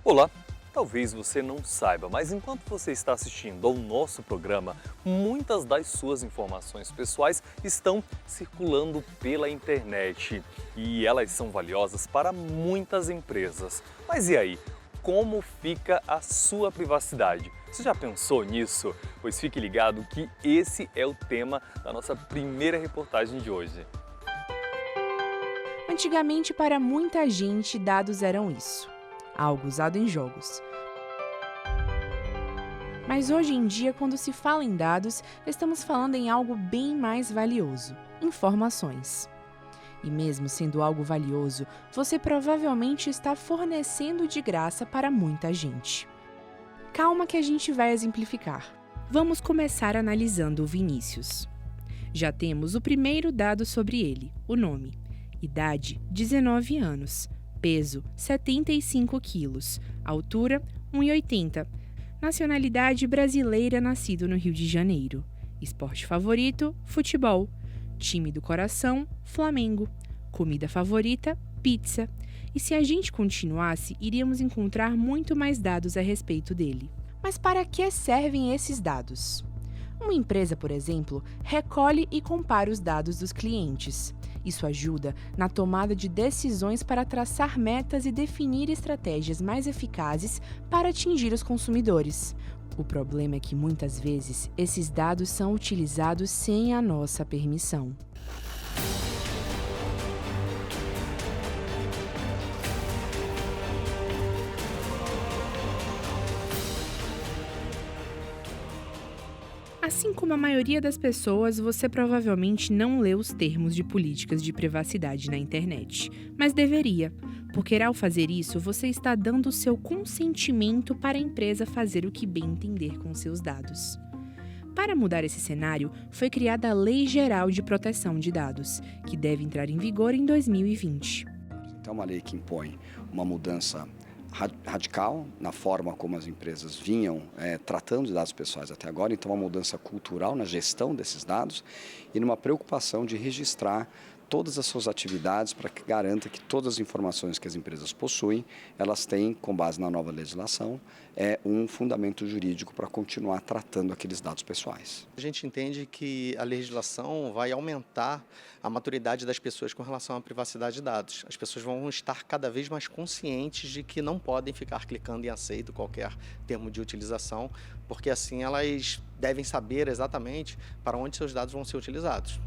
Olá! Talvez você não saiba, mas enquanto você está assistindo ao nosso programa, muitas das suas informações pessoais estão circulando pela internet e elas são valiosas para muitas empresas. Mas e aí? Como fica a sua privacidade? Você já pensou nisso? Pois fique ligado que esse é o tema da nossa primeira reportagem de hoje. Antigamente, para muita gente, dados eram isso, algo usado em jogos. Mas hoje em dia, quando se fala em dados, estamos falando em algo bem mais valioso: informações. E mesmo sendo algo valioso, você provavelmente está fornecendo de graça para muita gente. Calma que a gente vai exemplificar. Vamos começar analisando o Vinícius. Já temos o primeiro dado sobre ele, o nome. Idade, 19 anos. Peso, 75 quilos. Altura, 1,80 m. Nacionalidade brasileira, nascido no Rio de Janeiro. Esporte favorito, futebol. Time do coração, Flamengo. Comida favorita, pizza. E se a gente continuasse, iríamos encontrar muito mais dados a respeito dele. Mas para que servem esses dados? Uma empresa, por exemplo, recolhe e compara os dados dos clientes. Isso ajuda na tomada de decisões para traçar metas e definir estratégias mais eficazes para atingir os consumidores. O problema é que muitas vezes esses dados são utilizados sem a nossa permissão. Assim como a maioria das pessoas, você provavelmente não lê os termos de políticas de privacidade na internet, mas deveria, porque ao fazer isso, você está dando o seu consentimento para a empresa fazer o que bem entender com seus dados. Para mudar esse cenário, foi criada a Lei Geral de Proteção de Dados, que deve entrar em vigor em 2020. Então, é uma lei que impõe uma mudança radical na forma como as empresas vinham tratando de dados pessoais até agora, então uma mudança cultural na gestão desses dados e numa preocupação de registrar todas as suas atividades para que garanta que todas as informações que as empresas possuem, elas têm, com base na nova legislação, um fundamento jurídico para continuar tratando aqueles dados pessoais. A gente entende que a legislação vai aumentar a maturidade das pessoas com relação à privacidade de dados. As pessoas vão estar cada vez mais conscientes de que não podem ficar clicando em aceito qualquer termo de utilização, porque assim elas devem saber exatamente para onde seus dados vão ser utilizados.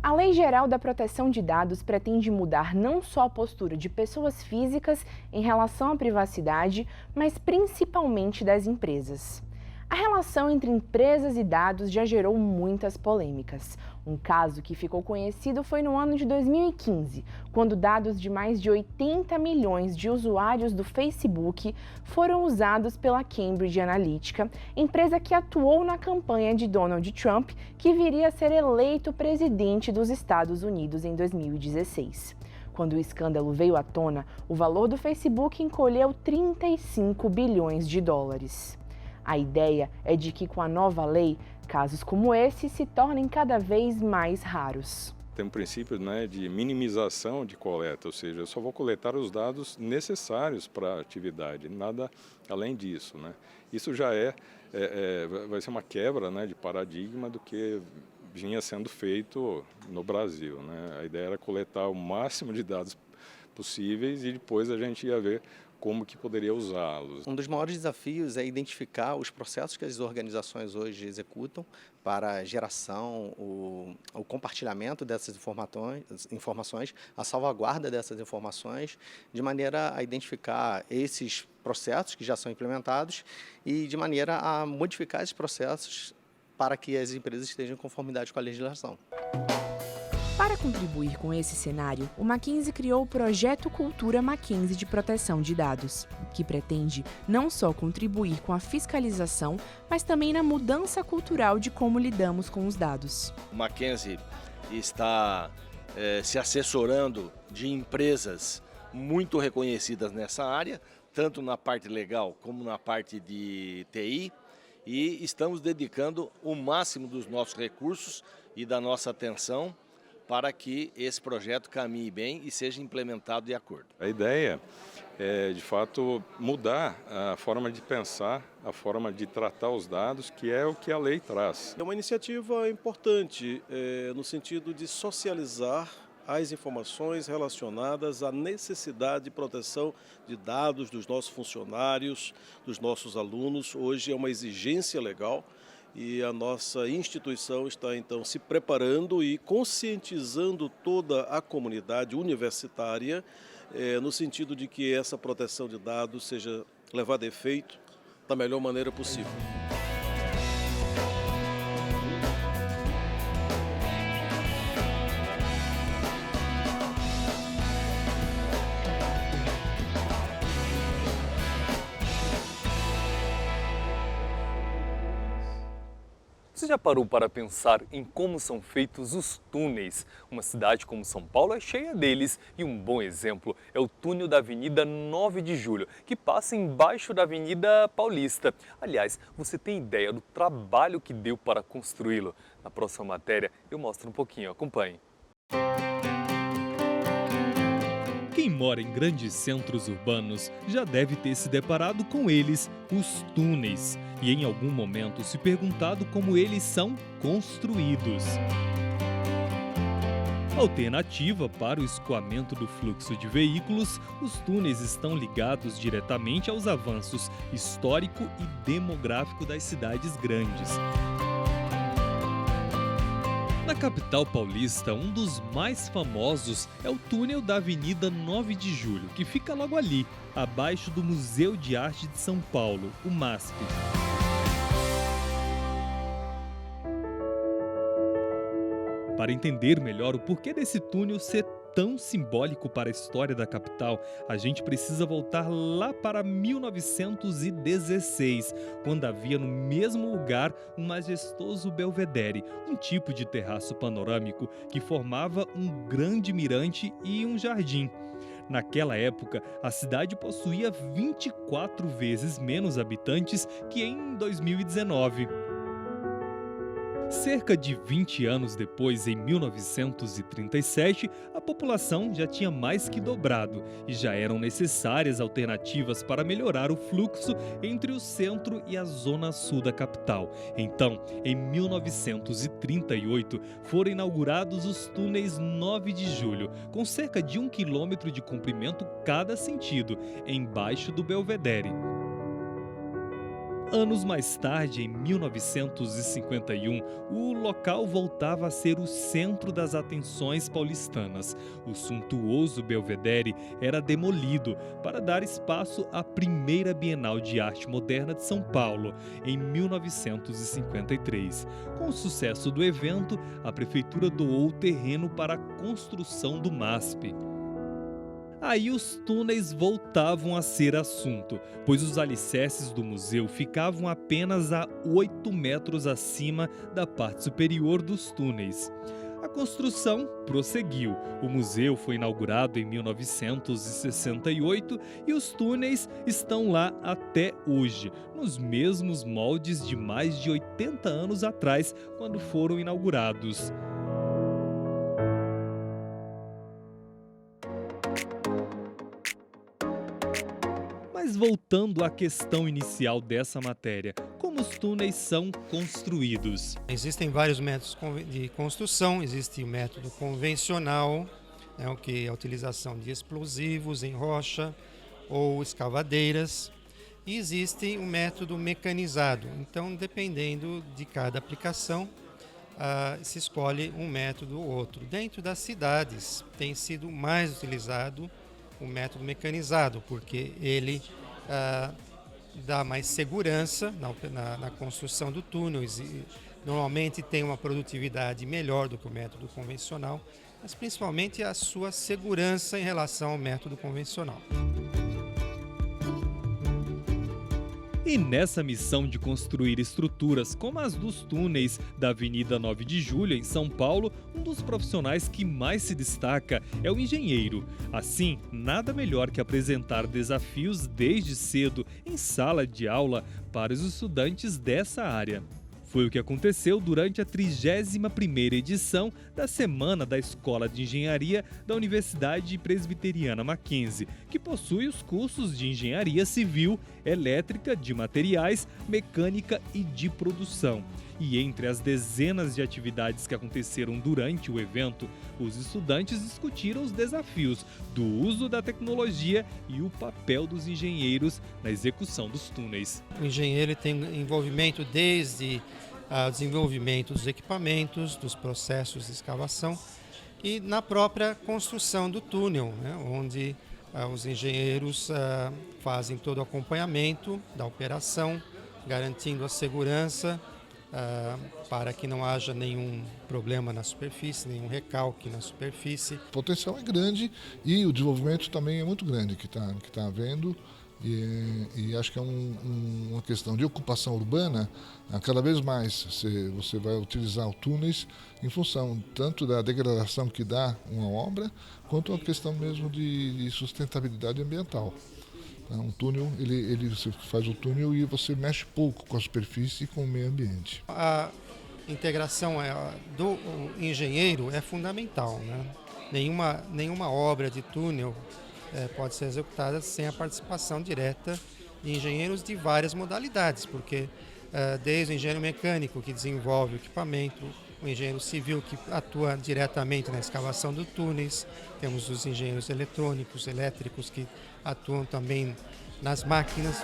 A Lei Geral da Proteção de Dados pretende mudar não só a postura de pessoas físicas em relação à privacidade, mas principalmente das empresas. A relação entre empresas e dados já gerou muitas polêmicas. Um caso que ficou conhecido foi no ano de 2015, quando dados de mais de 80 milhões de usuários do Facebook foram usados pela Cambridge Analytica, empresa que atuou na campanha de Donald Trump, que viria a ser eleito presidente dos Estados Unidos em 2016. Quando o escândalo veio à tona, o valor do Facebook encolheu 35 bilhões de dólares. A ideia é de que, com a nova lei, casos como esse se tornem cada vez mais raros. Tem um princípio, de minimização de coleta, ou seja, eu só vou coletar os dados necessários para a atividade, nada além disso. Isso já vai ser uma quebra de paradigma do que vinha sendo feito no Brasil. A ideia era coletar o máximo de dados possíveis e depois a gente ia ver como que poderia usá-los. Um dos maiores desafios é identificar os processos que as organizações hoje executam para a geração, o compartilhamento dessas informações, a salvaguarda dessas informações, de maneira a identificar esses processos que já são implementados e de maneira a modificar esses processos para que as empresas estejam em conformidade com a legislação. Para contribuir com esse cenário, o Mackenzie criou o Projeto Cultura Mackenzie de Proteção de Dados, que pretende não só contribuir com a fiscalização, mas também na mudança cultural de como lidamos com os dados. O Mackenzie está se assessorando de empresas muito reconhecidas nessa área, tanto na parte legal como na parte de TI, e estamos dedicando o máximo dos nossos recursos e da nossa atenção para que esse projeto caminhe bem e seja implementado de acordo. A ideia é, de fato, mudar a forma de pensar, a forma de tratar os dados, que é o que a lei traz. É uma iniciativa importante no sentido de socializar as informações relacionadas à necessidade de proteção de dados dos nossos funcionários, dos nossos alunos. Hoje é uma exigência legal e a nossa instituição está, então, se preparando e conscientizando toda a comunidade universitária no sentido de que essa proteção de dados seja levada a efeito da melhor maneira possível. Você já parou para pensar em como são feitos os túneis? Uma cidade como São Paulo é cheia deles e um bom exemplo é o túnel da Avenida 9 de Julho, que passa embaixo da Avenida Paulista. Aliás, você tem ideia do trabalho que deu para construí-lo? Na próxima matéria eu mostro um pouquinho, acompanhe. Quem mora em grandes centros urbanos já deve ter se deparado com eles, os túneis, e em algum momento se perguntado como eles são construídos. Alternativa para o escoamento do fluxo de veículos, os túneis estão ligados diretamente aos avanços histórico e demográfico das cidades grandes. Na capital paulista, um dos mais famosos é o túnel da Avenida 9 de Julho, que fica logo ali, abaixo do Museu de Arte de São Paulo, o MASP. Para entender melhor o porquê desse túnel ser tão simbólico para a história da capital, a gente precisa voltar lá para 1916, quando havia no mesmo lugar um majestoso belvedere, um tipo de terraço panorâmico que formava um grande mirante e um jardim. Naquela época, a cidade possuía 24 vezes menos habitantes que em 2019. Cerca de 20 anos depois, em 1937, a população já tinha mais que dobrado e já eram necessárias alternativas para melhorar o fluxo entre o centro e a zona sul da capital. Então, em 1938, foram inaugurados os túneis 9 de Julho, com cerca de 1 quilômetro de comprimento cada sentido, embaixo do belvedere. Anos mais tarde, em 1951, o local voltava a ser o centro das atenções paulistanas. O suntuoso belvedere era demolido para dar espaço à primeira Bienal de Arte Moderna de São Paulo, em 1953. Com o sucesso do evento, a prefeitura doou o terreno para a construção do MASP. Aí os túneis voltavam a ser assunto, pois os alicerces do museu ficavam apenas a 8 metros acima da parte superior dos túneis. A construção prosseguiu. O museu foi inaugurado em 1968 e os túneis estão lá até hoje, nos mesmos moldes de mais de 80 anos atrás, quando foram inaugurados. Mas voltando à questão inicial dessa matéria, como os túneis são construídos? Existem vários métodos de construção, existe o método convencional, o que é a utilização de explosivos em rocha ou escavadeiras, e existe o método mecanizado. Então, dependendo de cada aplicação, se escolhe um método ou outro. Dentro das cidades tem sido mais utilizado o método mecanizado, porque ele dá mais segurança na construção do túnel. Normalmente tem uma produtividade melhor do que o método convencional, mas principalmente a sua segurança em relação ao método convencional. E nessa missão de construir estruturas como as dos túneis da Avenida 9 de Julho, em São Paulo, um dos profissionais que mais se destaca é o engenheiro. Assim, nada melhor que apresentar desafios desde cedo em sala de aula para os estudantes dessa área. Foi o que aconteceu durante a 31ª edição da Semana da Escola de Engenharia da Universidade Presbiteriana Mackenzie, que possui os cursos de Engenharia Civil, Elétrica, de Materiais, Mecânica e de Produção. E entre as dezenas de atividades que aconteceram durante o evento, os estudantes discutiram os desafios do uso da tecnologia e o papel dos engenheiros na execução dos túneis. O engenheiro tem envolvimento desde o desenvolvimento dos equipamentos, dos processos de escavação e na própria construção do túnel, né, onde os engenheiros fazem todo o acompanhamento da operação, garantindo a segurança para que não haja nenhum problema na superfície, nenhum recalque na superfície. O potencial é grande e o desenvolvimento também é muito grande que está havendo. E acho que é uma questão de ocupação urbana. Cada vez mais você vai utilizar os túneis em função tanto da degradação que dá uma obra, quanto a questão mesmo de sustentabilidade ambiental. Um túnel, você faz o túnel e você mexe pouco com a superfície e com o meio ambiente. A integração do engenheiro é fundamental, né? Nenhuma obra de túnel pode ser executada sem a participação direta de engenheiros de várias modalidades, porque desde o engenheiro mecânico, que desenvolve o equipamento, o engenheiro civil, que atua diretamente na escavação dos túneis, temos os engenheiros eletrônicos, elétricos, que atuam também nas máquinas.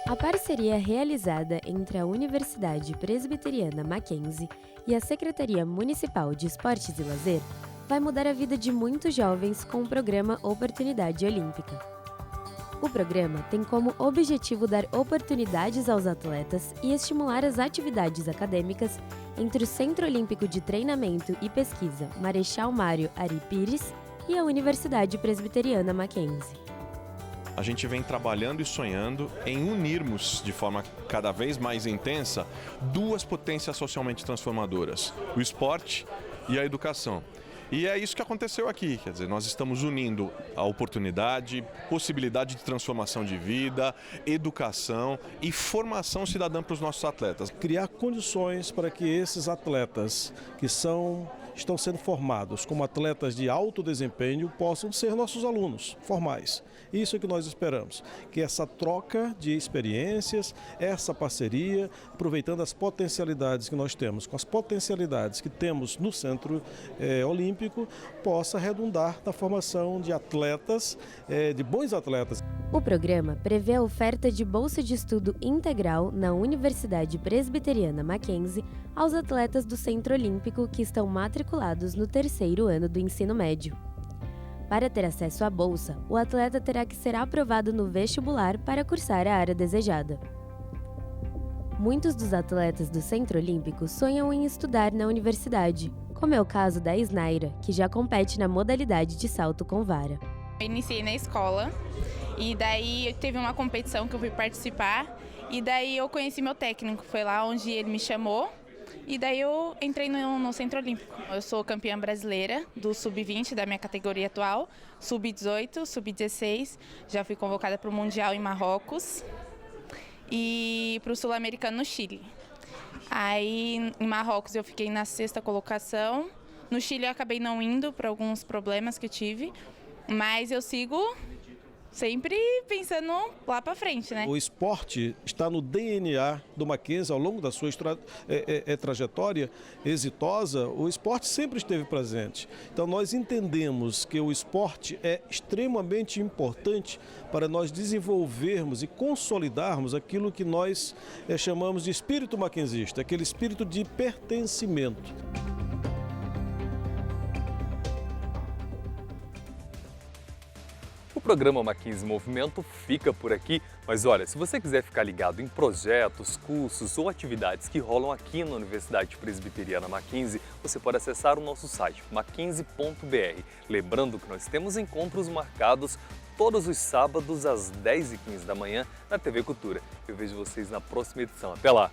A parceria realizada entre a Universidade Presbiteriana Mackenzie e a Secretaria Municipal de Esportes e Lazer vai mudar a vida de muitos jovens com o programa Oportunidade Olímpica. O programa tem como objetivo dar oportunidades aos atletas e estimular as atividades acadêmicas entre o Centro Olímpico de Treinamento e Pesquisa Marechal Mário Ari Pires e a Universidade Presbiteriana Mackenzie. A gente vem trabalhando e sonhando em unirmos de forma cada vez mais intensa duas potências socialmente transformadoras, o esporte e a educação. E é isso que aconteceu aqui, quer dizer, nós estamos unindo a oportunidade, possibilidade de transformação de vida, educação e formação cidadã para os nossos atletas. Criar condições para que esses atletas que estão sendo formados como atletas de alto desempenho possam ser nossos alunos formais. Isso é que nós esperamos, que essa troca de experiências, essa parceria, aproveitando as potencialidades que nós temos, com as potencialidades que temos no Centro Olímpico, possa redundar na formação de atletas, de bons atletas. O programa prevê a oferta de bolsa de estudo integral na Universidade Presbiteriana Mackenzie aos atletas do Centro Olímpico que estão matriculados no 3º ano do ensino médio. Para ter acesso à bolsa, o atleta terá que ser aprovado no vestibular para cursar a área desejada. Muitos dos atletas do Centro Olímpico sonham em estudar na universidade, como é o caso da Isnaira, que já compete na modalidade de salto com vara. Eu iniciei na escola e daí teve uma competição que eu fui participar e daí eu conheci meu técnico, foi lá onde ele me chamou. E daí eu entrei no Centro Olímpico. Eu sou campeã brasileira do Sub-20 da minha categoria atual, Sub-18, Sub-16. Já fui convocada para o Mundial em Marrocos e para o Sul-Americano no Chile. Aí em Marrocos eu fiquei na 6ª colocação. No Chile eu acabei não indo por alguns problemas que eu tive, mas eu sigo sempre pensando lá para frente, né? O esporte está no DNA do Mackenzie ao longo da sua trajetória exitosa. O esporte sempre esteve presente. Então nós entendemos que o esporte é extremamente importante para nós desenvolvermos e consolidarmos aquilo que nós chamamos de espírito mackenzista, aquele espírito de pertencimento. O programa Mackenzie Movimento fica por aqui, mas olha, se você quiser ficar ligado em projetos, cursos ou atividades que rolam aqui na Universidade Presbiteriana Mackenzie, você pode acessar o nosso site mackenzie.br. Lembrando que nós temos encontros marcados todos os sábados às 10h15 da manhã na TV Cultura. Eu vejo vocês na próxima edição. Até lá!